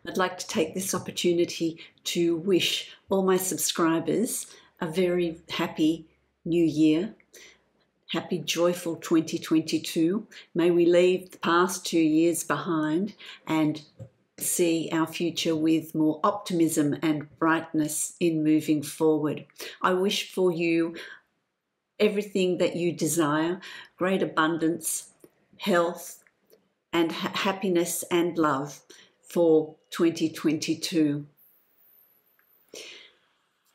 I'd like to take this opportunity to wish all my subscribers a very happy new year. Happy, joyful 2022. May we leave the past 2 years behind and see our future with more optimism and brightness in moving forward. I wish for you everything that you desire, great abundance, health, and happiness and love for 2022.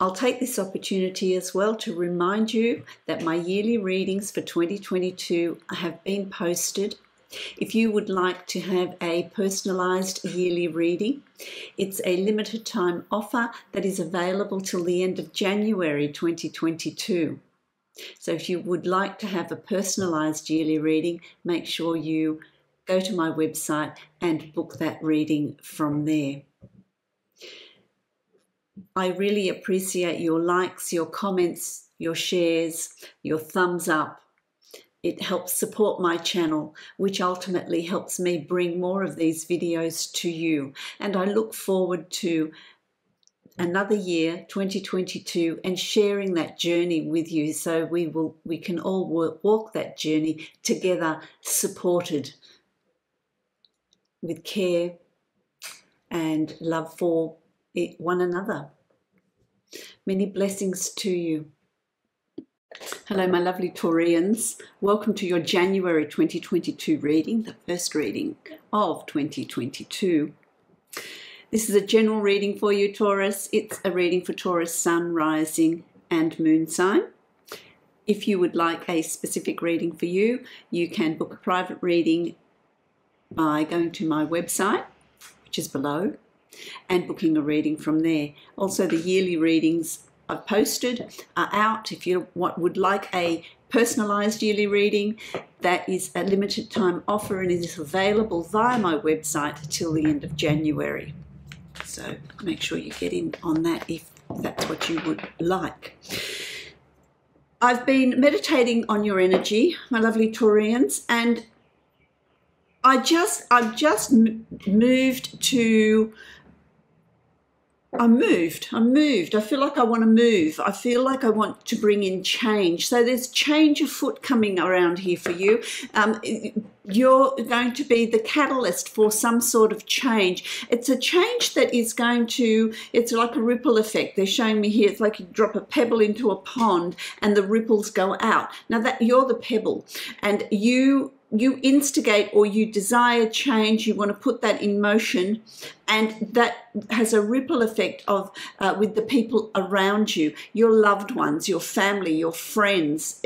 I'll take this opportunity as well to remind you that my yearly readings for 2022 have been posted. If you would like to have a personalised yearly reading, it's a limited time offer that is available till the end of January 2022. So if you would like to have a personalised yearly reading, make sure you go to my website and book that reading from there. I really appreciate your likes, your comments, your shares, your thumbs up. It helps support my channel, which ultimately helps me bring more of these videos to you. And I look forward to another year, 2022, and sharing that journey with you so we can all walk that journey together, supported with care and love for one another. Many blessings to you. Hello, my lovely Taurians. Welcome to your January 2022 reading, the first reading of 2022. This is a general reading for you, Taurus. It's a reading for Taurus Sun, Rising and Moon sign. If you would like a specific reading for you, you can book a private reading by going to my website, which is below, and booking a reading from there. Also, the yearly readings I've posted are out. If you would like a personalised yearly reading, that is a limited time offer and it is available via my website till the end of January. So make sure you get in on that if that's what you would like. I've been meditating on your energy, my lovely Taurians, and I've just moved to, I'm moved. I feel like I want to move. I feel like I want to bring in change. So there's change afoot coming around here for you. You're going to be the catalyst for some sort of change. It's a change that is going to, it's like a ripple effect. They're showing me here, it's like you drop a pebble into a pond and the ripples go out. Now that you're the pebble and you instigate or you desire change, you want to put that in motion, and that has a ripple effect of with the people around you, your loved ones, your family, your friends.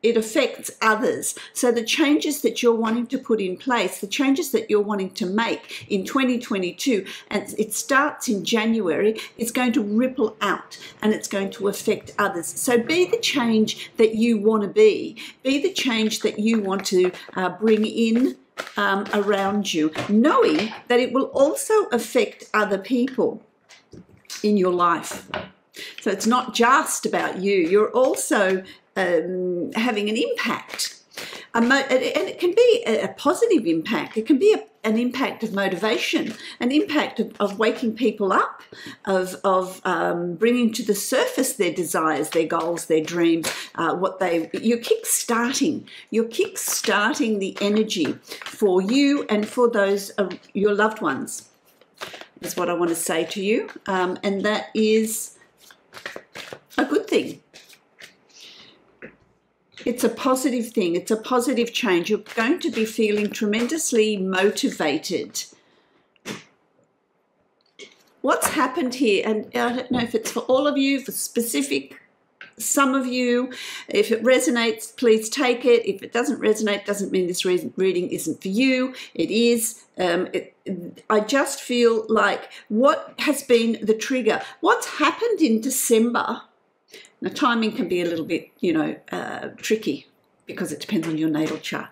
It affects others. So the changes that you're wanting to put in place, the changes that you're wanting to make in 2022, and it starts in January, it's going to ripple out and it's going to affect others. So be the change that you want to be the change that you want to bring in around you, knowing that it will also affect other people in your life. So it's not just about you. You're also having an impact, and it can be a positive impact. It can be an impact of motivation, an impact of waking people up, of bringing to the surface their desires, their goals, their dreams, you're kick-starting the energy for you and for those your loved ones, is what I want to say to you, and that is a good thing. It's a positive thing. It's a positive change. You're going to be feeling tremendously motivated. What's happened here, and I don't know if it's for all of you, for specific, some of you, if it resonates, please take it. If it doesn't resonate, doesn't mean this reading isn't for you. It is. I just feel like what has been the trigger? What's happened in December? Now, timing can be a little bit, tricky because it depends on your natal chart.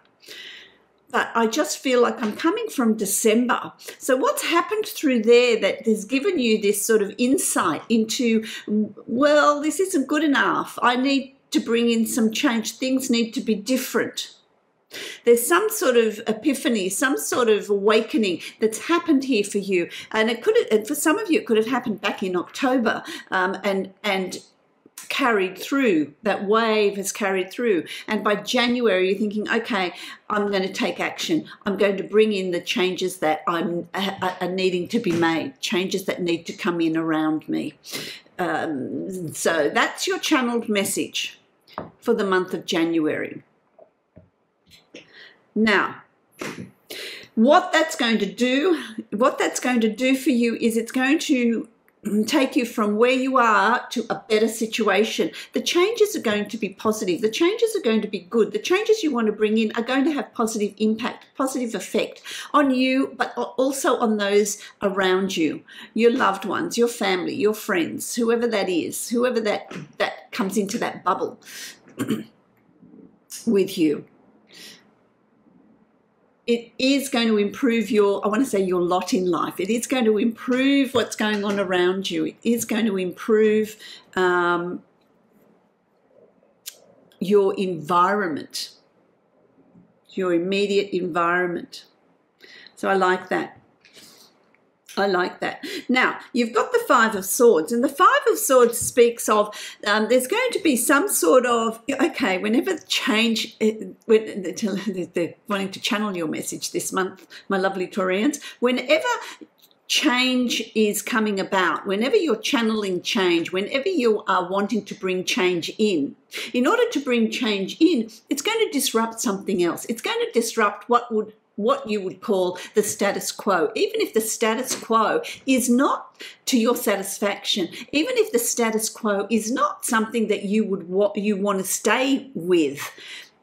But I just feel like I'm coming from December. So what's happened through there that has given you this sort of insight into, well, this isn't good enough. I need to bring in some change. Things need to be different. There's some sort of epiphany, some sort of awakening that's happened here for you. And it could have, for some of you, it could have happened back in October and carried through. That wave has carried through. And by January, you're thinking, okay, I'm going to take action. I'm going to bring in the changes that are needing to be made, changes that need to come in around me. So that's your channeled message for the month of January. Now, what that's going to do for you is it's going to take you from where you are to a better situation. The changes are going to be positive. The changes are going to be good. The changes you want to bring in are going to have positive impact, positive effect on you, but also on those around you, your loved ones, your family, your friends, whoever that is, whoever that comes into that bubble with you. It is going to improve your, I want to say your lot in life. It is going to improve what's going on around you. It is going to improve your environment, your immediate environment. So I like that. I like that. Now, you've got the Five of Swords, and the Five of Swords speaks of there's going to be some sort of, okay, whenever change, when they're wanting to channel your message this month, my lovely Taurians, whenever change is coming about, whenever you're channeling change, whenever you are wanting to bring change in order to bring change in, it's going to disrupt something else. It's going to disrupt what you would call the status quo. Even if the status quo is not to your satisfaction, even if the status quo is not something that you want to stay with,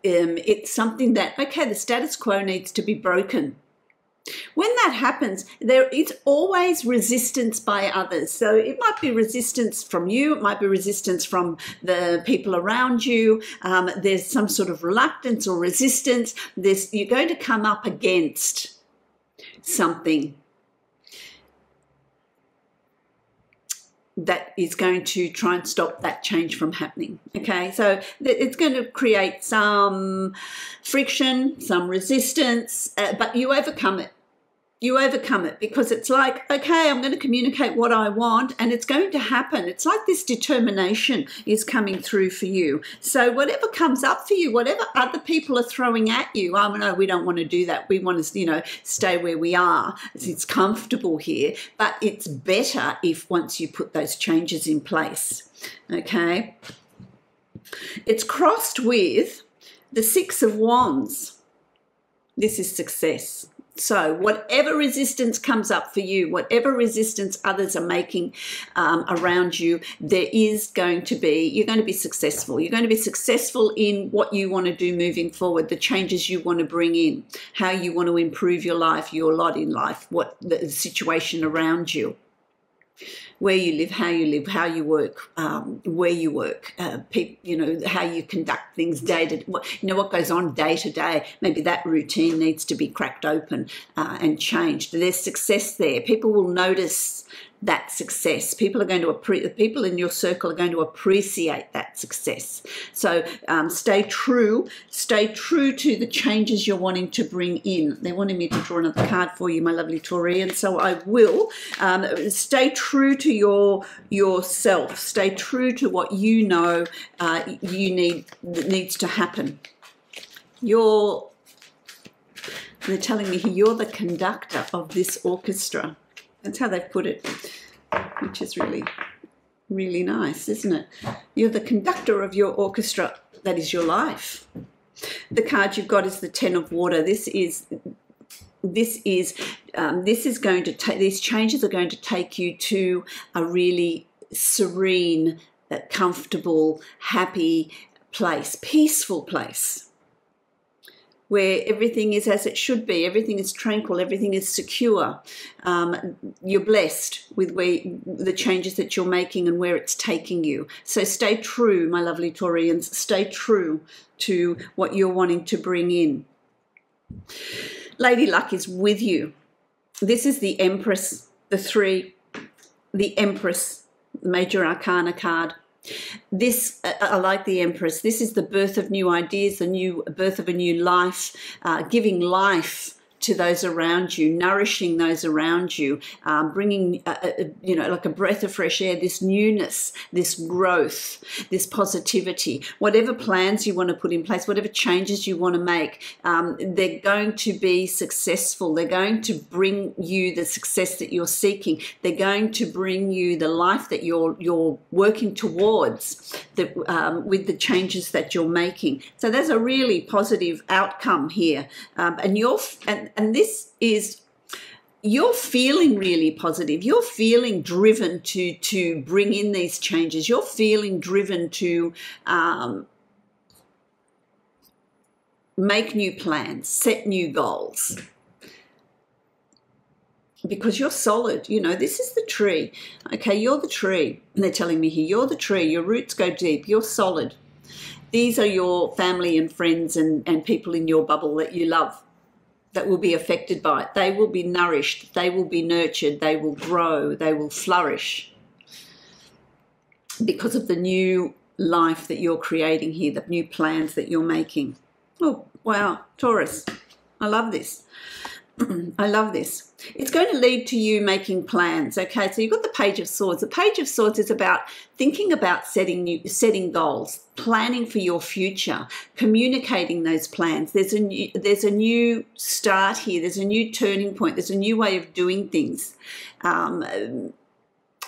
it's something that, okay, the status quo needs to be broken. When that happens, there is always resistance by others. So it might be resistance from you, it might be resistance from the people around you. There's some sort of reluctance or resistance. You're going to come up against something that is going to try and stop that change from happening. Okay, so it's going to create some friction, some resistance, but you overcome it. You overcome it because it's like, okay, I'm going to communicate what I want and it's going to happen. It's like this determination is coming through for you. So whatever comes up for you, whatever other people are throwing at you, oh, no, we don't want to do that. We want to, stay where we are. It's comfortable here, but it's better if once you put those changes in place, okay? It's crossed with the Six of Wands. This is success. So whatever resistance comes up for you, whatever resistance others are making around you, you're going to be successful. You're going to be successful in what you want to do moving forward, the changes you want to bring in, how you want to improve your life, your lot in life, what the situation around you. Where you live, how you work, where you work, how you conduct things day to, what goes on day to day. Maybe that routine needs to be cracked open and changed. There's success there. People will notice that success. People in your circle are going to appreciate that success. So stay true to the changes you're wanting to bring in. They're wanting me to draw another card for you, my lovely Taurian, so I will. Stay true to yourself. Stay true to what you know needs to happen. They're telling me you're the conductor of this orchestra. That's how they put it, which is really, really nice, isn't it? You're the conductor of your orchestra. That is your life. The card you've got is the Ten of Water. These changes are going to take you to a really serene, comfortable, happy place, peaceful place, where everything is as it should be, everything is tranquil, everything is secure. You're blessed with the changes that you're making and where it's taking you. So stay true, my lovely Taurians, stay true to what you're wanting to bring in. Lady Luck is with you. This is the Empress, the Empress, the Major Arcana card. This, I like the Empress. This is the birth of new ideas, the new birth of a new life, giving life to those around you, nourishing those around you, bringing, like a breath of fresh air, this newness, this growth, this positivity. Whatever plans you want to put in place, whatever changes you want to make, they're going to be successful. They're going to bring you the success that you're seeking. They're going to bring you the life that you're working towards, with the changes that you're making. So there's a really positive outcome here, and this is, you're feeling really positive. You're feeling driven to bring in these changes. You're feeling driven to make new plans, set new goals. Because you're solid, this is the tree. Okay, you're the tree. And they're telling me here, you're the tree. Your roots go deep. You're solid. These are your family and friends and people in your bubble that you love, that will be affected by it. They will be nourished, they will be nurtured, they will grow, they will flourish because of the new life that you're creating here, the new plans that you're making. Oh, wow, Taurus, I love this. I love this. It's going to lead to you making plans. Okay, so you've got the Page of Swords. The Page of Swords is about thinking about setting goals, planning for your future, communicating those plans. There's a new start here. There's a new turning point. There's a new way of doing things.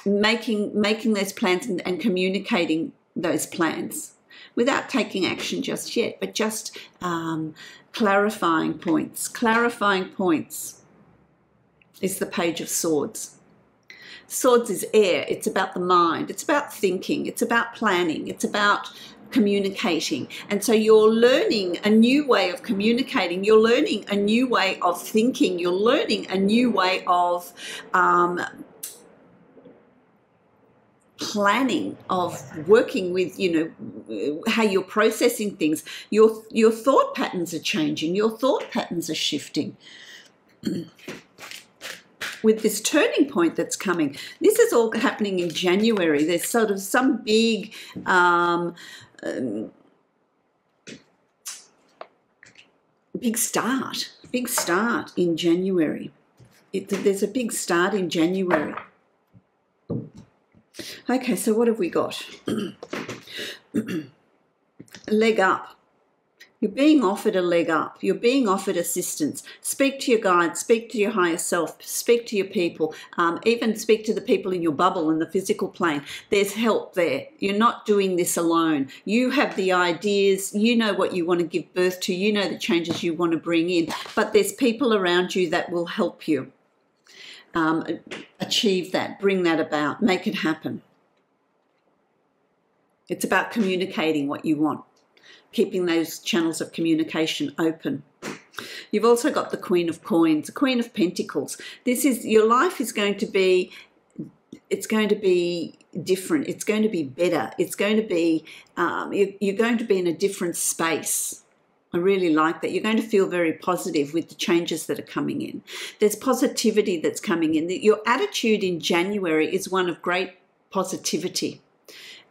Making those plans and communicating those plans without taking action just yet, but just clarifying points. Clarifying points is the Page of Swords. Swords is air. It's about the mind. It's about thinking. It's about planning. It's about communicating. And so you're learning a new way of communicating. You're learning a new way of thinking. You're learning a new way of planning, of working with, how you're processing things. Your thought patterns are changing. Your thought patterns are shifting. With this turning point that's coming, this is all happening in January. There's sort of some big big start in January. There's a big start in January. Okay, so what have we got? Leg up. You're being offered a leg up. You're being offered assistance. Speak to your guides. Speak to your higher self. Speak to your people. Even speak to the people in your bubble in the physical plane. There's help there. You're not doing this alone. You have the ideas. You know what you want to give birth to. You know the changes you want to bring in. But there's people around you that will help you achieve that, bring that about, make it happen. It's about communicating what you want, keeping those channels of communication open. You've also got the Queen of Coins, the Queen of Pentacles. This is, your life is going to be, it's going to be different. It's going to be better. It's going to be, you're going to be in a different space. I really like that. You're going to feel very positive with the changes that are coming in. There's positivity that's coming in. Your attitude in January is one of great positivity.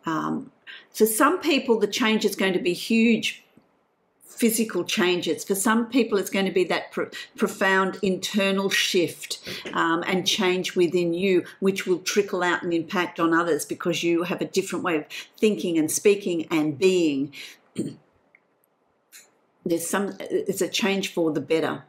For some people, the change is going to be huge physical changes. For some people, it's going to be that profound internal shift and change within you, which will trickle out and impact on others because you have a different way of thinking and speaking and being. It's a change for the better.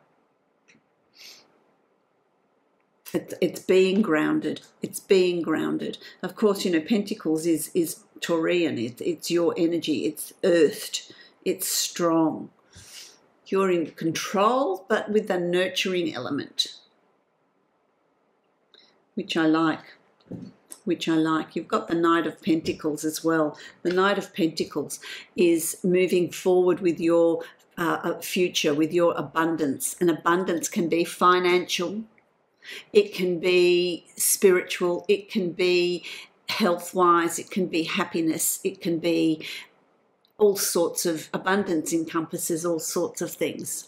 It's being grounded. It's being grounded. Of course, Pentacles is Taurian. It's your energy. It's earthed. It's strong. You're in control, but with a nurturing element, which I like. You've got the Knight of Pentacles as well. The Knight of Pentacles is moving forward with your future, with your abundance. And abundance can be financial, it can be spiritual, it can be health-wise, it can be happiness, it can be all sorts of, abundance encompasses all sorts of things.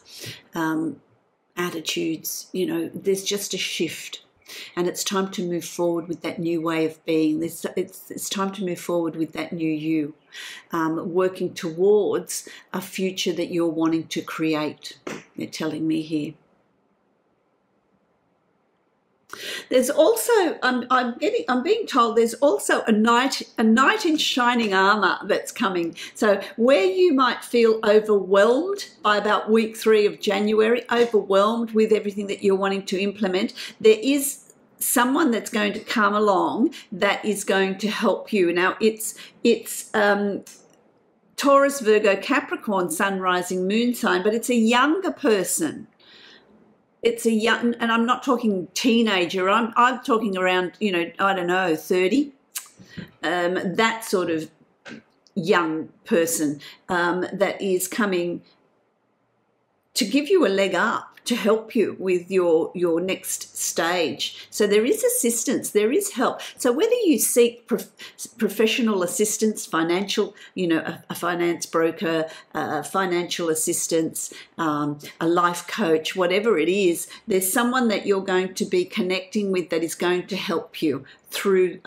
Attitudes, there's just a shift. And it's time to move forward with that new way of being. It's time to move forward with that new you, working towards a future that you're wanting to create. They're telling me here. There's also, I'm being told there's also a knight in shining armor that's coming. So where you might feel overwhelmed by about week 3 of January, overwhelmed with everything that you're wanting to implement, there is someone that's going to come along that is going to help you. Now it's Taurus, Virgo, Capricorn, Sun, Rising, Moon sign, but it's a younger person. It's a young, and I'm not talking teenager, I'm talking around, you know, I don't know, 30, that sort of young person that is coming to give you a leg up, to help you with your next stage. So there is assistance, there is help. So whether you seek professional assistance, financial, you know, a finance broker, financial assistance, a life coach, whatever it is, there's someone that you're going to be connecting with that is going to help you through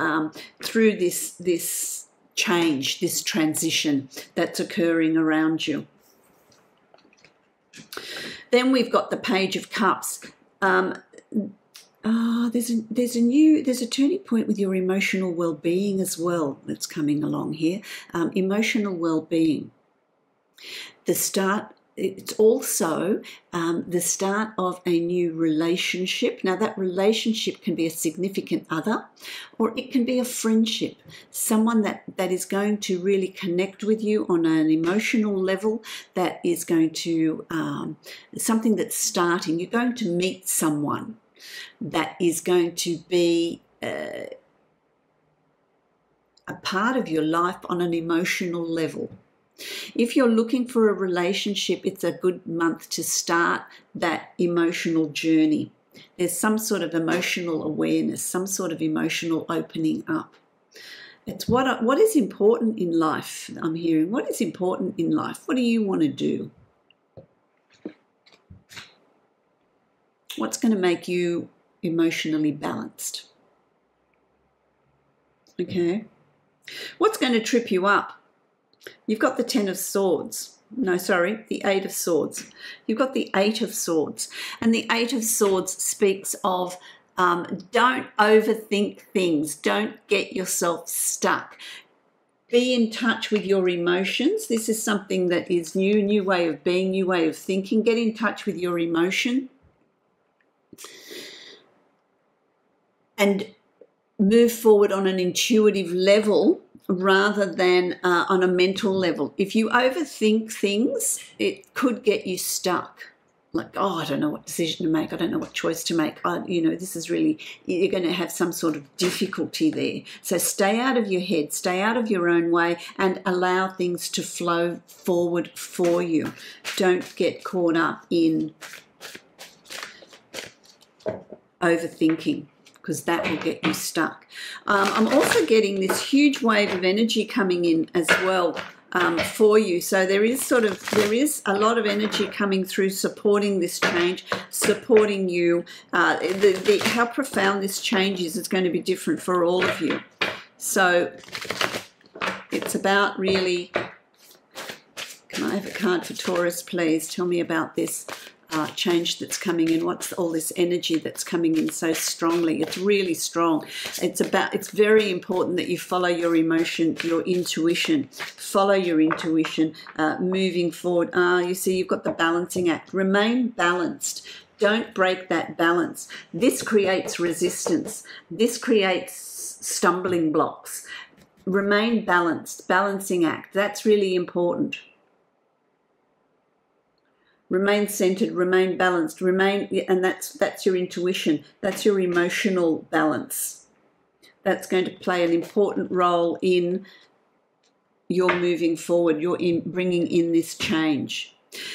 this change, this transition that's occurring around you. Then we've got the Page of Cups. There's a turning point with your emotional well-being as well that's coming along here. Emotional well-being. It's also the start of a new relationship. Now that relationship can be a significant other, or it can be a friendship, someone that is going to really connect with you on an emotional level, that is going to, something that's starting. You're going to meet someone that is going to be a part of your life on an emotional level. If you're looking for a relationship, it's a good month to start that emotional journey. There's some sort of emotional awareness, some sort of emotional opening up. It's what is important in life, I'm hearing. What is important in life? What do you want to do? What's going to make you emotionally balanced? Okay. What's going to trip you up? You've got the 10 of Swords. No, sorry, the 8 of Swords. You've got the 8 of Swords. And the 8 of Swords speaks of don't overthink things. Don't get yourself stuck. Be in touch with your emotions. This is something that is new way of being, new way of thinking. Get in touch with your emotion. And move forward on an intuitive level rather than on a mental level. If you overthink things, it could get you stuck. Like, oh, I don't know what decision to make. I don't know what choice to make. You know, this is really, you're going to have some sort of difficulty there. So stay out of your head, stay out of your own way, and allow things to flow forward for you. Don't get caught up in overthinking, because that will get you stuck. I'm also getting this huge wave of energy coming in as well for you. So there is a lot of energy coming through, supporting this change, supporting you. How profound this change is going to be different for all of you. So it's about really, can I have a card for Taurus, please? Tell me about this change that's coming in. What's all this energy that's coming in so strongly? It's really strong. It's very important that you follow your emotion, your intuition. Follow your intuition moving forward. You see, you've got the balancing act. Remain balanced. Don't break that balance. This creates resistance. This creates stumbling blocks. Remain balanced. Balancing act. That's really important. Remain centered, remain balanced, and that's your intuition. That's your emotional balance. That's going to play an important role in your moving forward, your bringing in this change.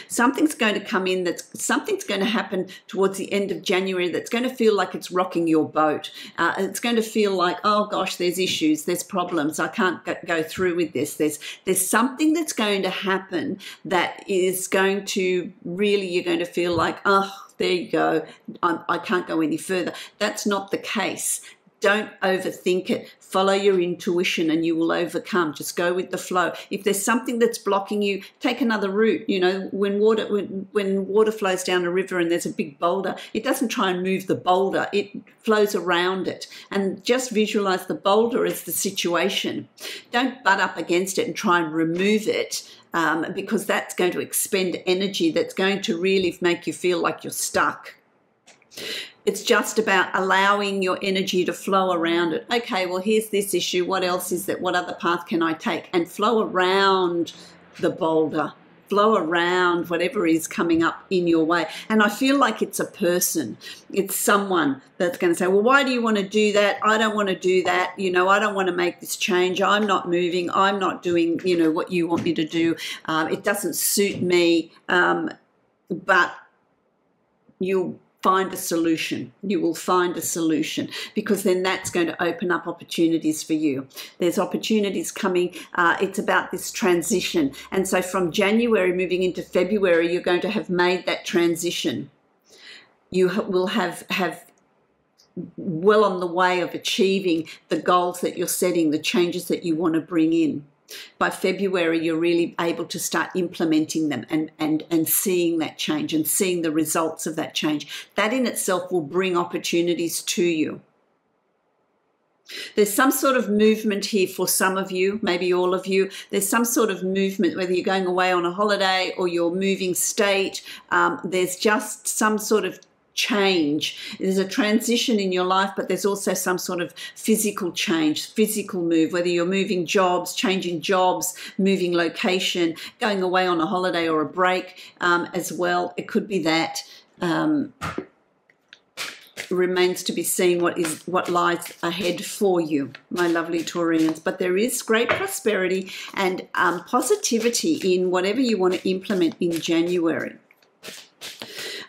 Something's going to come in, something's going to happen towards the end of January that's going to feel like it's rocking your boat. It's going to feel like, oh gosh, there's issues, there's problems, I can't go through with this. There's something that's going to happen that is going to really, you're going to feel like, oh, there you go, I can't go any further. That's not the case. Don't overthink it. Follow your intuition and you will overcome. Just go with the flow. If there's something that's blocking you, take another route. You know, when water flows down a river and there's a big boulder, it doesn't try and move the boulder. It flows around it. And just visualize the boulder as the situation. Don't butt up against it and try and remove it, because that's going to expend energy. That's going to really make you feel like you're stuck. It's just about allowing your energy to flow around it. Okay, well, here's this issue. What else is that? What other path can I take? And flow around the boulder. Flow around whatever is coming up in your way. And I feel like it's a person. It's someone that's going to say, well, why do you want to do that? I don't want to do that. You know, I don't want to make this change. I'm not moving. I'm not doing, you know, what you want me to do. It doesn't suit me. But you'll find a solution. You will find a solution, because then that's going to open up opportunities for you. There's opportunities coming. It's about this transition. And so from January moving into February, you're going to have made that transition. You will have well on the way of achieving the goals that you're setting, the changes that you want to bring in. By February, you're really able to start implementing them and seeing that change and seeing the results of that change. That in itself will bring opportunities to you. There's some sort of movement here for some of you, maybe all of you. There's some sort of movement, whether you're going away on a holiday or you're moving state. There's just some sort of change. There's a transition in your life, but there's also some sort of physical change, physical move, whether you're moving jobs, changing jobs, moving location, going away on a holiday or a break as well. It could be that. Remains to be seen what lies ahead for you, my lovely Taurians. But there is great prosperity and positivity in whatever you want to implement in January.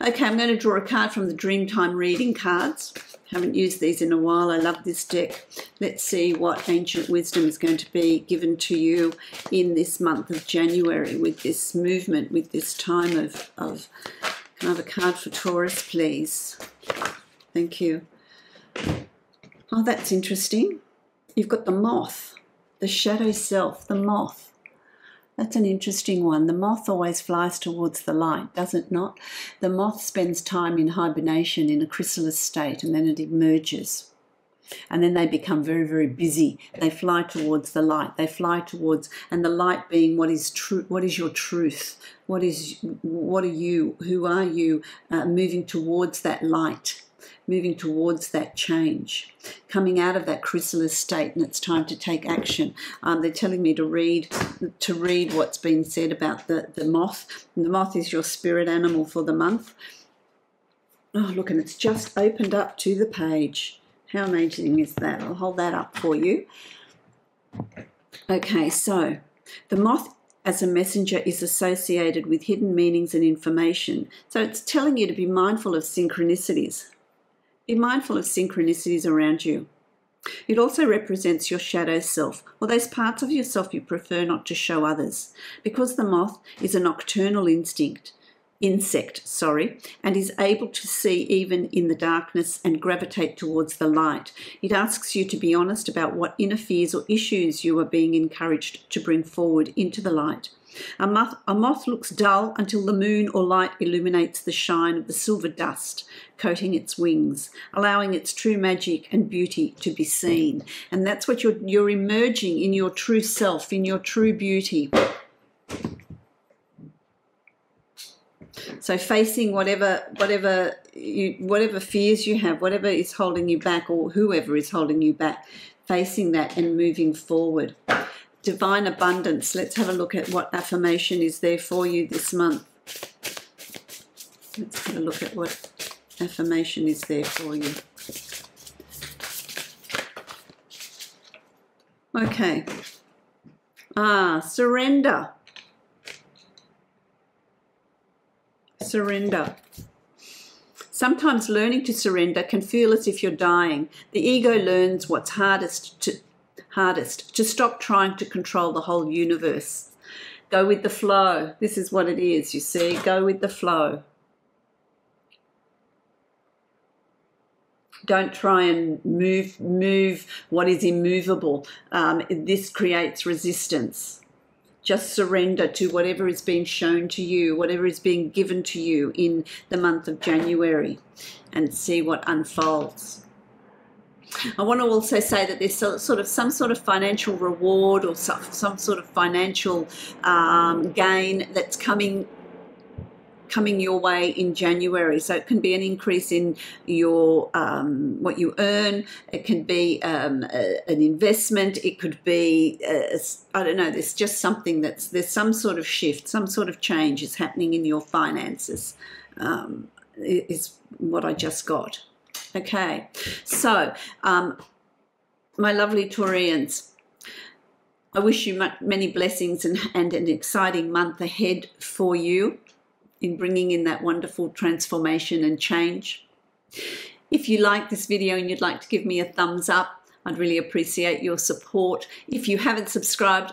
Okay, I'm going to draw a card from the Dreamtime reading cards. Haven't used these in a while. I love this deck. Let's see what ancient wisdom is going to be given to you in this month of January with this movement, with this time of can I have a card for Taurus, please? Thank you. Oh, that's interesting. You've got the moth, the shadow self, the moth. That's an interesting one. The moth always flies towards the light, does it not? The moth spends time in hibernation in a chrysalis state, and then it emerges. And then they become very, very busy. They fly towards the light. They fly towards, and the light being what is true. What is your truth? What are you? Who are you? Moving towards that light, moving towards that change, coming out of that chrysalis state, and it's time to take action. They're telling me to read what's been said about the moth. And the moth is your spirit animal for the month. Oh, look, and it's just opened up to the page. How amazing is that? I'll hold that up for you. Okay, so the moth as a messenger is associated with hidden meanings and information. So it's telling you to be mindful of synchronicities. Be mindful of synchronicities around you. It also represents your shadow self, or those parts of yourself you prefer not to show others. Because the moth is a nocturnal insect, and is able to see even in the darkness and gravitate towards the light. It asks you to be honest about what inner fears or issues you are being encouraged to bring forward into the light. A moth looks dull until the moon or light illuminates the shine of the silver dust coating its wings, allowing its true magic and beauty to be seen. And that's what you're emerging in your true self, in your true beauty. So facing whatever fears you have, whatever is holding you back, or whoever is holding you back, facing that and moving forward. Divine abundance. Let's have a look at what affirmation is there for you this month. Let's have a look at what affirmation is there for you. Okay. Surrender. Surrender. Sometimes learning to surrender can feel as if you're dying. The ego learns what's hardest to stop trying to control the whole universe. Go with the flow. This is what it is, you see. Go with the flow. Don't try and move what is immovable. This creates resistance. Just surrender to whatever is being shown to you, whatever is being given to you in the month of January, and see what unfolds. I want to also say that there's some sort of financial reward or some sort of financial gain that's coming your way in January. So it can be an increase in your what you earn. It can be an investment. It could be I don't know. There's just something there's some sort of shift, some sort of change is happening in your finances. Is what I just got. Okay, so my lovely Taurians, I wish you many blessings and an exciting month ahead for you in bringing in that wonderful transformation and change. If you like this video and you'd like to give me a thumbs up, I'd really appreciate your support. If you haven't subscribed,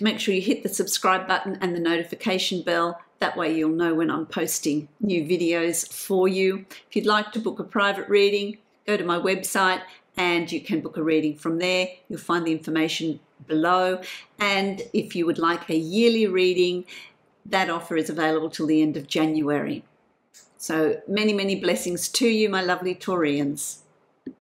make sure you hit the subscribe button and the notification bell. That way you'll know when I'm posting new videos for you. If you'd like to book a private reading, go to my website and you can book a reading from there. You'll find the information below. And if you would like a yearly reading, that offer is available till the end of January. So many, many blessings to you, my lovely Taurians.